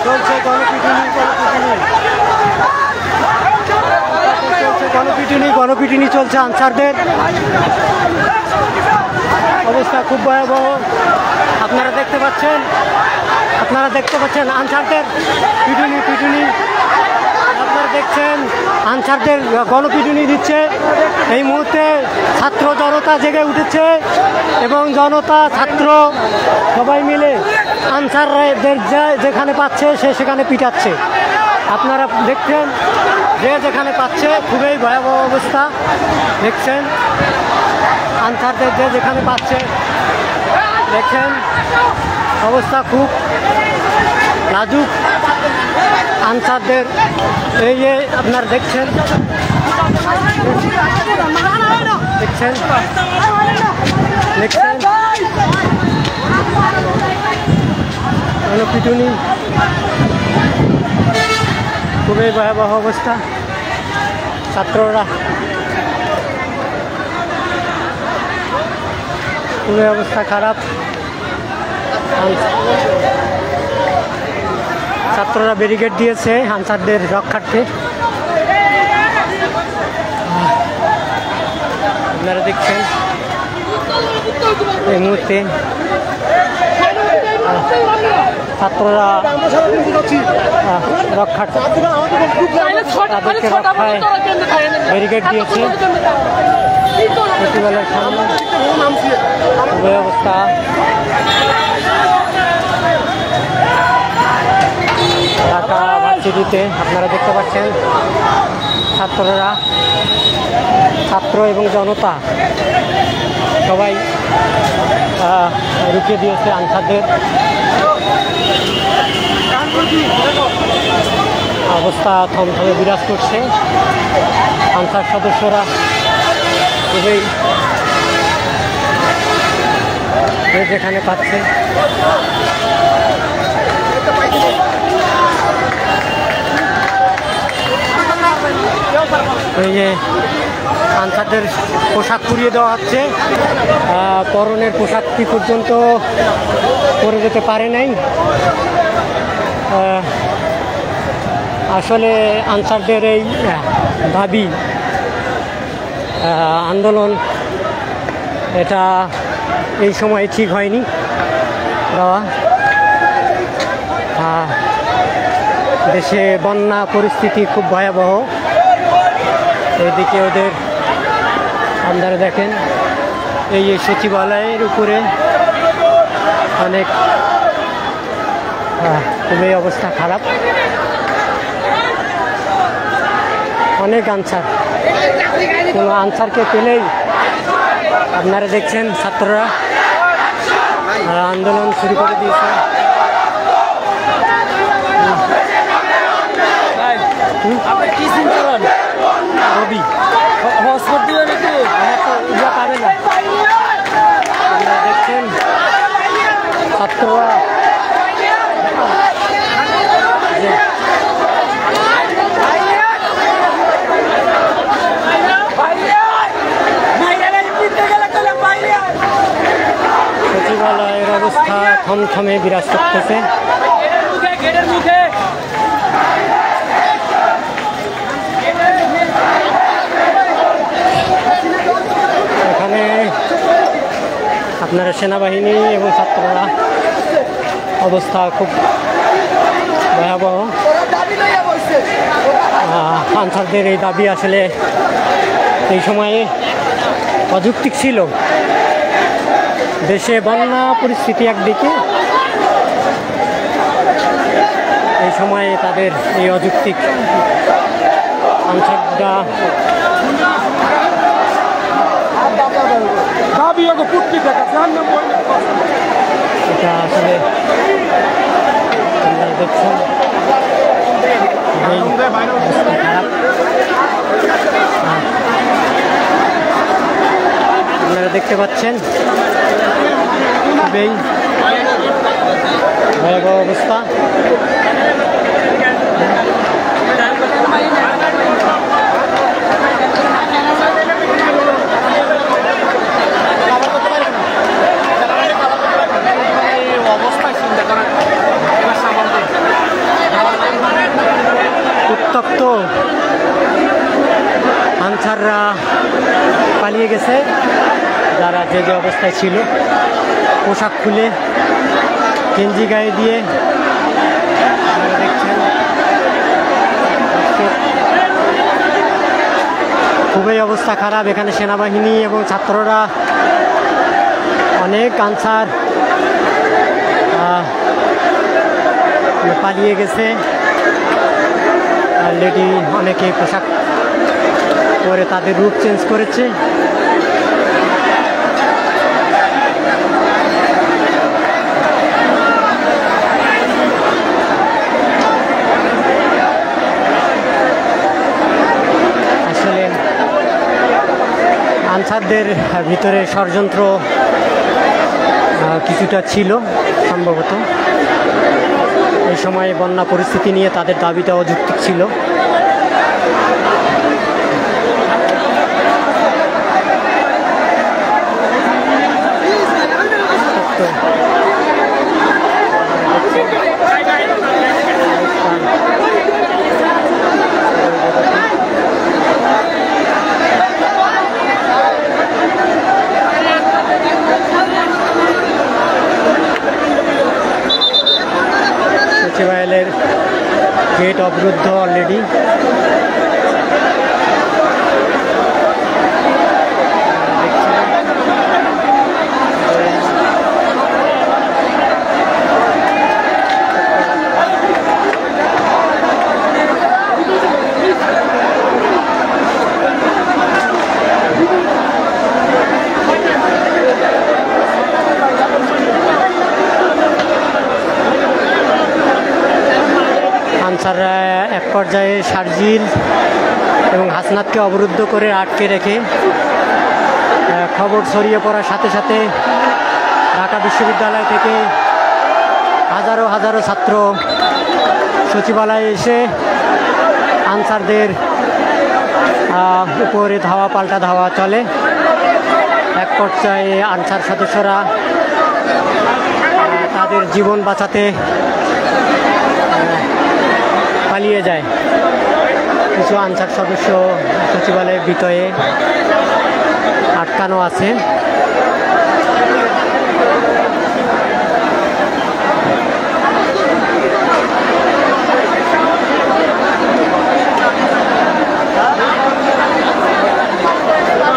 চলছে গণপিটুনি চলছে আনসারদের। অবস্থা খুব ভয়াবহ। আপনারা দেখতে পাচ্ছেন আনসারদের পিটুনি। আপনারা দেখছেন আনসারদের গণপিটুনি দিচ্ছে। এই মুহূর্তে ছাত্র জনতা জেগে উঠেছে এবং জনতা ছাত্র সবাই মিলে আনসারদের যেখানে পাচ্ছে সেখানে পিটাচ্ছে। আপনারা দেখছেন যেখানে পাচ্ছে, খুবই ভয়াবহ অবস্থা। দেখছেন আনসারদের যেখানে পাচ্ছে, দেখছেন অবস্থা খুব নাজুক আনসারদের। এই যে আপনারা দেখছেন পিটুনি, খুবই ভয়াবহ অবস্থা। ছাত্ররা খুবই অবস্থা খারাপ। ছাত্ররা ব্যারিকেড দিয়েছে আনসারদের রক্ষার্থে। আপনারা দেখছেন এই মুহূর্তে ছাত্ররা তাদেরকে রক্ষায় ব্যারিকেড দিয়েছে। প্রতিবেলার সামনে খুবই অবস্থা। ঢাকা ভার্সিটিতে আপনারা দেখতে পাচ্ছেন ছাত্র এবং জনতা সবাই রুখিয়ে দিয়েছে আনসারদের। অবস্থা থমথমে বিরাজ করছে। আনসার সদস্যরা খুবই যেখানে পাচ্ছে এই যে আনসারদের পোশাক পুড়িয়ে দেওয়া হচ্ছে। পরনের পোশাকটি পর্যন্ত পরে যেতে পারে নাই। আসলে আনসারদের এই দাবি আন্দোলন, এটা এই সময় ঠিক হয়নি দেওয়া। দেশে বন্যা পরিস্থিতি খুব ভয়াবহ। এদিকে ওদের আপনারা দেখেন এই সচিবালয়ের উপরে অনেক খুবই অবস্থা খারাপ। অনেক আনসার, কোনো আনসারকে পেলেই আপনারা দেখছেন ছাত্ররা আন্দোলন শুরু করে দিয়েছে। রবি হসপিটাল দিবেন একটু, আমার তো ইয়া পাবে না। আপনারা দেখছেন ছাত্ররা সচিবালয়ের অবস্থা থমথমে বিরাজ করতেছে। এখানে আপনারা সেনাবাহিনী এবং ছাত্ররা অবস্থা খুব ভয়াবহ। আনসারদের এই দাবি আসলে এই সময়ে অযৌক্তিক ছিল। দেশে বন্যা পরিস্থিতি একদিকে, এই সময়ে তাদের এই অযৌক্তিক আনসাররা এটা আসলে আপনারা দেখছেন খারাপ। আপনারা দেখতে পাচ্ছেন খুবই ভয়াবহ অবস্থা। অবস্থায় চিন্তা করেন উত্তপ্ত। আনসাররা পালিয়ে গেছে, যারা যে যে অবস্থায় ছিল, পোশাক খুলে গেঞ্জি গায়ে দিয়ে। দেখছেন খুবই অবস্থা খারাপ। এখানে সেনাবাহিনী এবং ছাত্ররা, অনেক আনসার পালিয়ে গেছে। অলরেডি অনেকে পোশাক পরে তাদের রূপ চেঞ্জ করেছে। আসলে আনসারদের ভিতরে ষড়যন্ত্র কিছুটা ছিল সম্ভবত। এই সময় বন্যা পরিস্থিতি নিয়ে তাদের দাবিটা অযৌক্তিক ছিল। সচিবালয়ের গেট অবরুদ্ধ অলরেডি। আনসাররা এক পর্যায়ে শারজিল এবং হাসনাতকে অবরুদ্ধ করে আটকে রেখে, খবর ছড়িয়ে পড়ার সাথে সাথে ঢাকা বিশ্ববিদ্যালয় থেকে হাজারো হাজারো ছাত্র সচিবালয়ে এসে আনসারদের উপরে ধাওয়া পাল্টা ধাওয়া চলে। এক পর্যায়ে আনসার সদস্যরা তাদের জীবন বাঁচাতে পালিয়ে যায়। কিছু আনসার সদস্য সচিবালয়ের ভিতরে আটকানো আছে।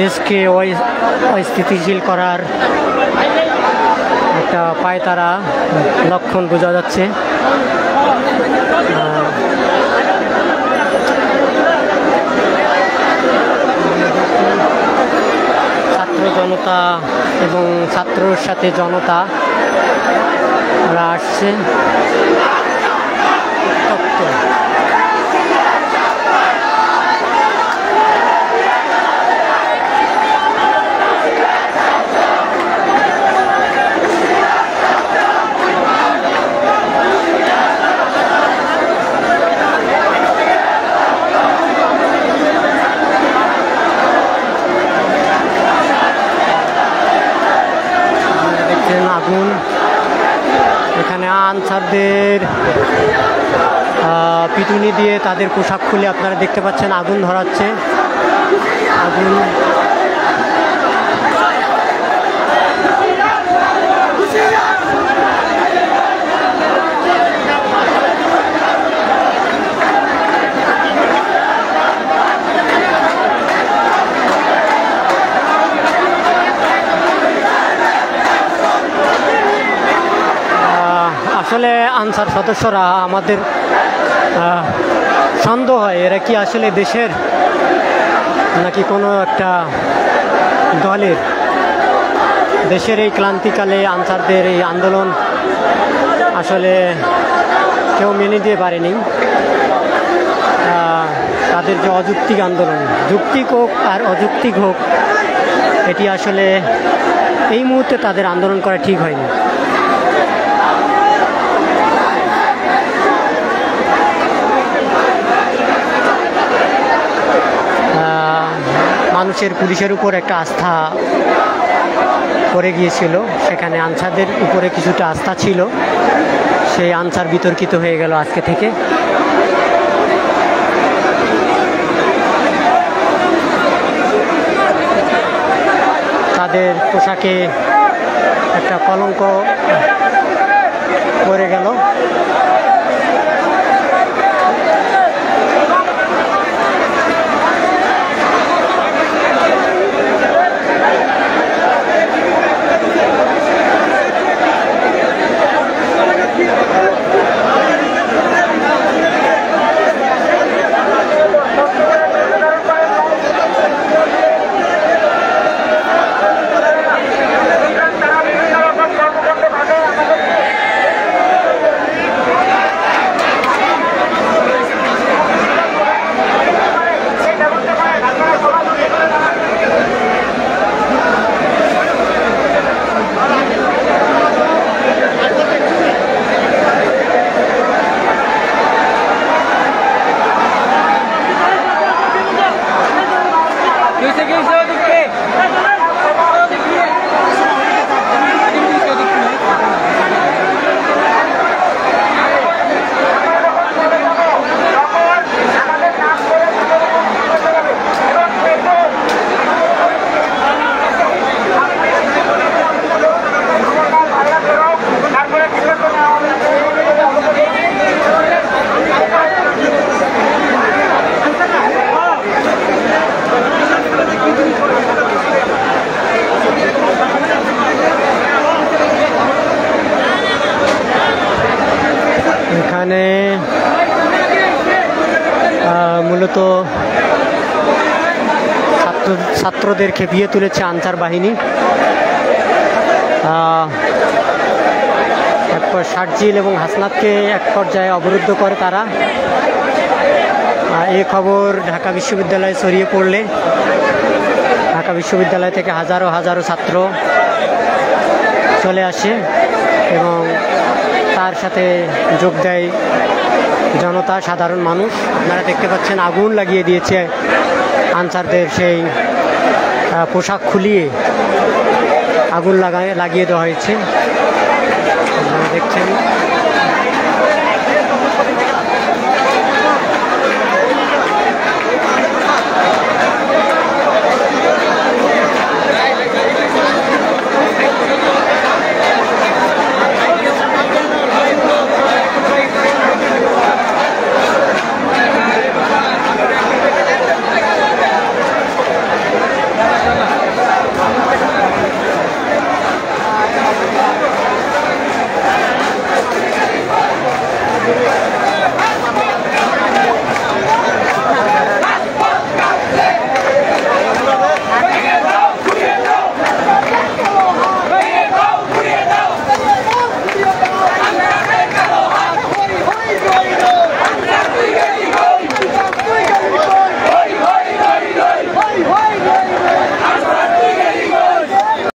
দেশকে অস্থিতিশীল করার একটা পায়তারা লক্ষণ বোঝা যাচ্ছে। ছাত্র জনতা এবং ছাত্রর সাথে জনতা ওরা আসছে উত্তপ্ত। আগুন, এখানে আনসারদের পিটুনি দিয়ে তাদের পোশাক খুলে আপনারা দেখতে পাচ্ছেন আগুন ধরাচ্ছে। আগুন আসলে আনসার সদস্যরা, আমাদের সন্দেহ হয় এরা কি আসলে দেশের নাকি কোনো একটা দলের। দেশের এই ক্লান্তিকালে আনসারদের এই আন্দোলন আসলে কেউ মেনে দিয়ে পারেনি। তাদের যে অযৌক্তিক আন্দোলন, যৌক্তিক হোক আর অযৌক্তিক হোক, এটি আসলে এই মুহূর্তে তাদের আন্দোলন করা ঠিক হয়নি। মানুষের পুলিশের উপর একটা আস্থা পড়ে গিয়েছিল, সেখানে আনসারদের উপরে কিছুটা আস্থা ছিল, সেই আনসার বিতর্কিত হয়ে গেল আজকে থেকে। তাদের পোশাকে একটা কলঙ্ক পড়ে গেল। এখানে মূলত ছাত্রদের খেপিয়ে তুলেছে আনসার বাহিনী। এরপর শারজিল এবং হাসনাতকে এক পর্যায়ে অবরুদ্ধ করে তারা। এই খবর ঢাকা বিশ্ববিদ্যালয়ে ছড়িয়ে পড়লে ঢাকা বিশ্ববিদ্যালয় থেকে হাজারো হাজারো ছাত্র চলে আসে এবং তার সাথে যোগ দেয় জনতা, সাধারণ মানুষ। আপনারা দেখতে পাচ্ছেন আগুন লাগিয়ে দিয়েছে আনসারদের সেই পোশাক খুলিয়ে আগুন লাগিয়ে দেওয়া হয়েছে। আপনারা দেখছেন।